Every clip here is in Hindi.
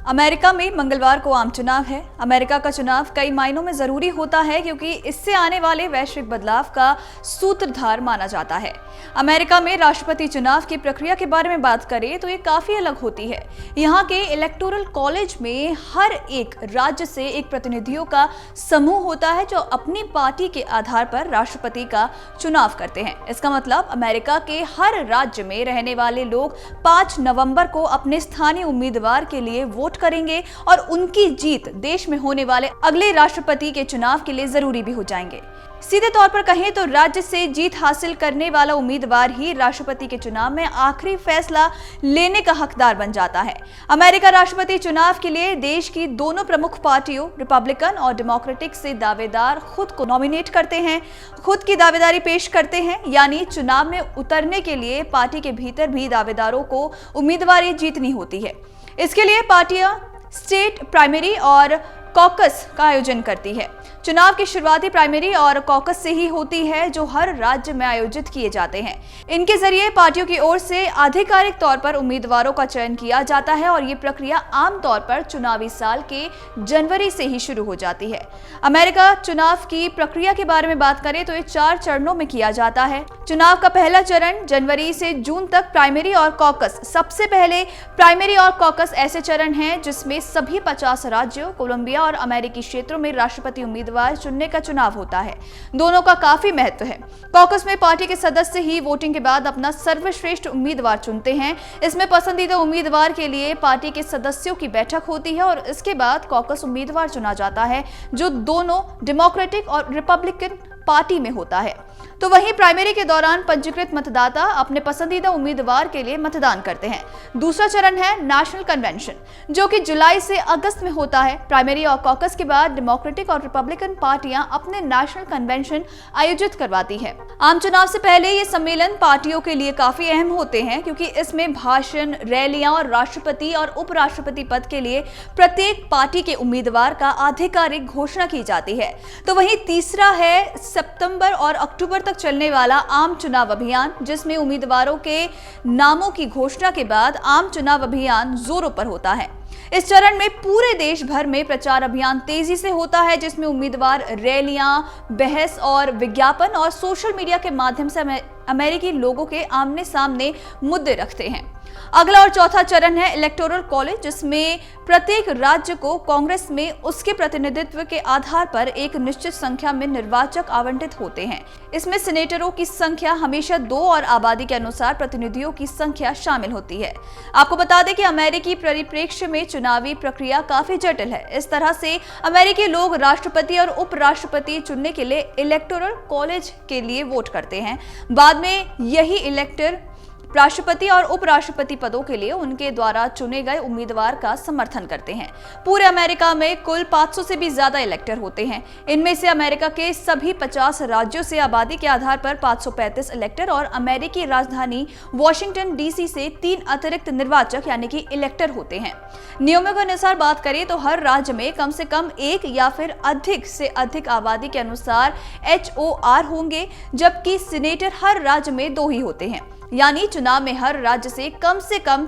अमेरिका में मंगलवार को आम चुनाव है। अमेरिका का चुनाव कई मायनों में जरूरी होता है क्योंकि इससे आने वाले वैश्विक बदलाव का सूत्रधार माना जाता है। अमेरिका में राष्ट्रपति चुनाव की प्रक्रिया के बारे में बात करें तो ये काफी अलग होती है। यहाँ के इलेक्टोरल कॉलेज में हर एक राज्य से एक प्रतिनिधियों का समूह होता है जो अपनी पार्टी के आधार पर राष्ट्रपति का चुनाव करते हैं। इसका मतलब अमेरिका के हर राज्य में रहने वाले लोग 5 नवंबर को अपने स्थानीय उम्मीदवार के लिए वोट करेंगे और उनकी जीत देश में होने वाले अगले राष्ट्रपति के चुनाव के लिए जरूरी भी हो जाएंगे। सीधे तौर पर कहें तो राज्य से जीत हासिल करने वाला उम्मीदवार ही राष्ट्रपति के चुनाव में आखिरी फैसला लेने का हकदार बन जाता है। अमेरिका राष्ट्रपति चुनाव के लिए देश की दोनों प्रमुख पार्टियों रिपब्लिकन और डेमोक्रेटिक से दावेदार खुद को नॉमिनेट करते हैं, खुद की दावेदारी पेश करते हैं, यानी चुनाव में उतरने के लिए पार्टी के भीतर भी दावेदारों को उम्मीदवारी जीतनी होती है। इसके लिए पार्टियां स्टेट प्राइमरी और कॉकस का आयोजन करती है। चुनाव की शुरुआती प्राइमरी और कॉकस से ही होती है जो हर राज्य में आयोजित किए जाते हैं। इनके जरिए पार्टियों की ओर से आधिकारिक तौर पर उम्मीदवारों का चयन किया जाता है और ये प्रक्रिया आमतौर पर चुनावी साल के जनवरी से ही शुरू हो जाती है। अमेरिका चुनाव की प्रक्रिया के बारे में बात करें तो ये 4 चरणों में किया जाता है। चुनाव का पहला चरण जनवरी से जून तक प्राइमरी और कॉकस। सबसे पहले प्राइमरी और कॉकस ऐसे चरण हैं जिसमें सभी 50 राज्यों, कोलंबिया और अमेरिकी क्षेत्रों में राष्ट्रपति उम्मीदवार चुनने का चुनाव होता है। दोनों का काफी महत्व है। कॉकस में पार्टी के सदस्य ही वोटिंग के बाद अपना सर्वश्रेष्ठ उम्मीदवार चुनते हैं। इसमें पसंदीदा उम्मीदवार के लिए पार्टी के सदस्यों की बैठक होती है और इसके बाद कॉकस उम्मीदवार चुना जाता है जो दोनों डेमोक्रेटिक और रिपब्लिकन पार्टी में होता है। तो वहीं प्राइमरी के दौरान पंजीकृत मतदाता अपने पसंदीदा उम्मीदवार के लिए मतदान करते हैं। दूसरा चरण है नेशनल कन्वेंशन जो कि जुलाई से अगस्त में होता है। प्राइमरी और कॉकस के बाद डेमोक्रेटिक और रिपब्लिकन पार्टियां अपने नेशनल कन्वेंशन आयोजित करवाती है। आम चुनाव से पहले ये सम्मेलन पार्टियों के लिए काफी अहम होते हैं क्योंकि इसमें भाषण, रैलियां और राष्ट्रपति और उपराष्ट्रपति पद के लिए प्रत्येक पार्टी के उम्मीदवार का आधिकारिक घोषणा की जाती है। तो वहीं तीसरा है सितंबर और अक्टूबर तक चलने वाला आम चुनाव अभियान जिसमें उम्मीदवारों के नामों की घोषणा के बाद आम चुनाव अभियान जोरों पर होता है। इस चरण में पूरे देश भर में प्रचार अभियान तेजी से होता है जिसमें उम्मीदवार रैलियां, बहस और विज्ञापन और सोशल मीडिया के माध्यम से अमेरिकी लोगों के आमने सामने मुद्दे रखते हैं। अगला और चौथा चरण है इलेक्टोरल कॉलेज जिसमें प्रत्येक राज्य को कांग्रेस में उसके प्रतिनिधित्व के आधार पर एक निश्चित संख्या में निर्वाचक आवंटित होते हैं। इसमें सीनेटरों की संख्या हमेशा 2 और आबादी के अनुसार प्रतिनिधियों की संख्या शामिल होती है। आपको बता दें कि अमेरिकी परिप्रेक्ष्य में चुनावी प्रक्रिया काफी जटिल है। इस तरह से अमेरिकी लोग राष्ट्रपति और उपराष्ट्रपति चुनने के लिए इलेक्टोरल कॉलेज के लिए वोट करते हैं। बाद में यही इलेक्टर राष्ट्रपति और उपराष्ट्रपति पदों के लिए उनके द्वारा चुने गए उम्मीदवार का समर्थन करते हैं। पूरे अमेरिका में कुल 500 से भी ज्यादा इलेक्टर होते हैं। इनमें से अमेरिका के सभी 50 राज्यों से आबादी के आधार पर 535 इलेक्टर और अमेरिकी राजधानी वॉशिंगटन डीसी से 3 अतिरिक्त निर्वाचक यानी कि इलेक्टर होते हैं। नियमों के अनुसार बात करें तो हर राज्य में कम से कम 1 या फिर अधिक से अधिक आबादी के अनुसार HOR होंगे, जबकि सीनेटर हर राज्य में 2 ही होते हैं। यानी चुनाव में हर राज्य से कम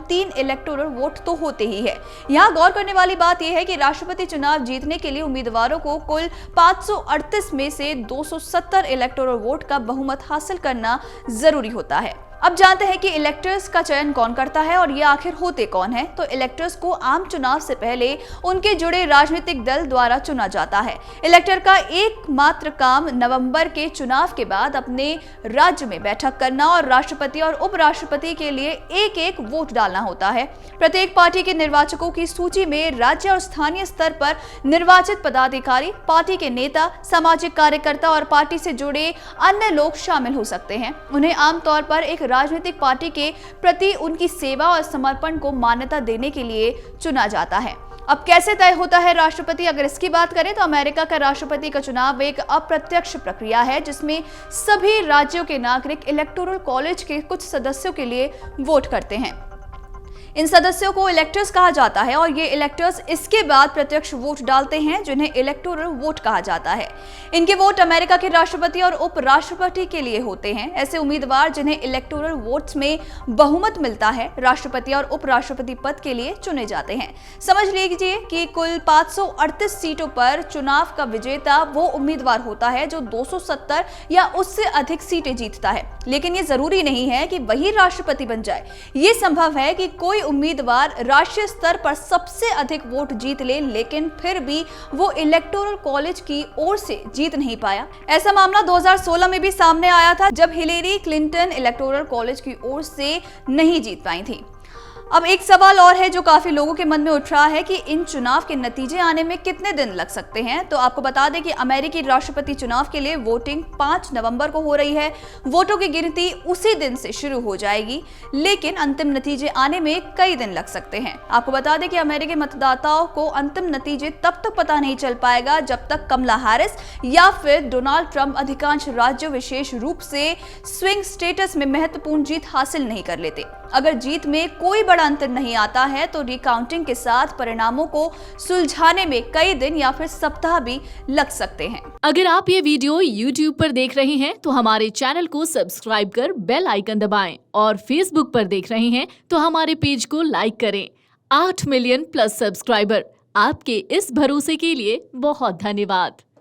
3 इलेक्टोरल वोट तो होते ही है। यहाँ गौर करने वाली बात यह है कि राष्ट्रपति चुनाव जीतने के लिए उम्मीदवारों को कुल 538 में से 270 इलेक्टोरल वोट का बहुमत हासिल करना जरूरी होता है। अब जानते हैं कि इलेक्टर्स का चयन कौन करता है और ये आखिर होते कौन है। तो इलेक्टर्स को आम चुनाव से पहले उनके जुड़े राजनीतिक दल द्वारा चुना जाता है। इलेक्टर का एकमात्र काम नवंबर के चुनाव के बाद अपने राज्य में बैठक करना और राष्ट्रपति और उपराष्ट्रपति के लिए एक वोट डालना होता है। प्रत्येक पार्टी के निर्वाचकों की सूची में राज्य और स्थानीय स्तर पर निर्वाचित पदाधिकारी, पार्टी के नेता, सामाजिक कार्यकर्ता और पार्टी से जुड़े अन्य लोग शामिल हो सकते हैं। उन्हें आमतौर पर एक राजनीतिक पार्टी के प्रति उनकी सेवा और समर्पण को मान्यता देने के लिए चुना जाता है। अब कैसे तय होता है राष्ट्रपति, अगर इसकी बात करें तो अमेरिका का राष्ट्रपति का चुनाव एक अप्रत्यक्ष प्रक्रिया है जिसमें सभी राज्यों के नागरिक इलेक्टोरल कॉलेज के कुछ सदस्यों के लिए वोट करते हैं। इन सदस्यों को इलेक्टर्स कहा जाता है और ये इलेक्टर्स इसके बाद प्रत्यक्ष वोट डालते हैं जिन्हें इलेक्टोरल वोट कहा जाता है। इनके वोट अमेरिका के राष्ट्रपति और उपराष्ट्रपति के लिए होते हैं। ऐसे उम्मीदवार जिन्हें इलेक्टोरल वोट्स में बहुमत मिलता है राष्ट्रपति और उपराष्ट्रपति पद के लिए चुने जाते हैं। समझ लीजिए कि कुल 538 सीटों पर चुनाव का विजेता वो उम्मीदवार होता है जो 270 या उससे अधिक सीटें जीतता है। लेकिन ये जरूरी नहीं है कि वही राष्ट्रपति बन जाए। ये संभव है कि कोई उम्मीदवार राष्ट्रीय स्तर पर सबसे अधिक वोट जीत ले लेकिन फिर भी वो इलेक्टोरल कॉलेज की ओर से जीत नहीं पाया। ऐसा मामला 2016 में भी सामने आया था जब हिलेरी क्लिंटन इलेक्टोरल कॉलेज की ओर से नहीं जीत पाई थी। अब एक सवाल और है जो काफी लोगों के मन में उठ रहा है कि इन चुनाव के नतीजे आने में कितने दिन लग सकते हैं। तो आपको बता दें कि अमेरिकी राष्ट्रपति चुनाव के लिए वोटिंग 5 नवंबर को हो रही है। वोटों की गिनती उसी दिन से शुरू हो जाएगी, लेकिन अंतिम नतीजे आने में कई दिन लग सकते हैं। आपको बता दें कि अमेरिकी मतदाताओं को अंतिम नतीजे तब तक पता नहीं चल पाएगा जब तक कमला हैरिस या फिर डोनाल्ड ट्रंप अधिकांश राज्यों विशेष रूप से स्विंग स्टेटस में महत्वपूर्ण जीत हासिल नहीं कर लेते। अगर जीत में कोई बड़ा अंतर नहीं आता है तो रिकाउंटिंग के साथ परिणामों को सुलझाने में कई दिन या फिर सप्ताह भी लग सकते हैं। अगर आप ये वीडियो YouTube पर देख रहे हैं तो हमारे चैनल को सब्सक्राइब कर बेल आइकन दबाएं और Facebook पर देख रहे हैं तो हमारे पेज को लाइक करें। 8 मिलियन प्लस सब्सक्राइबर, आपके इस भरोसे के लिए बहुत धन्यवाद।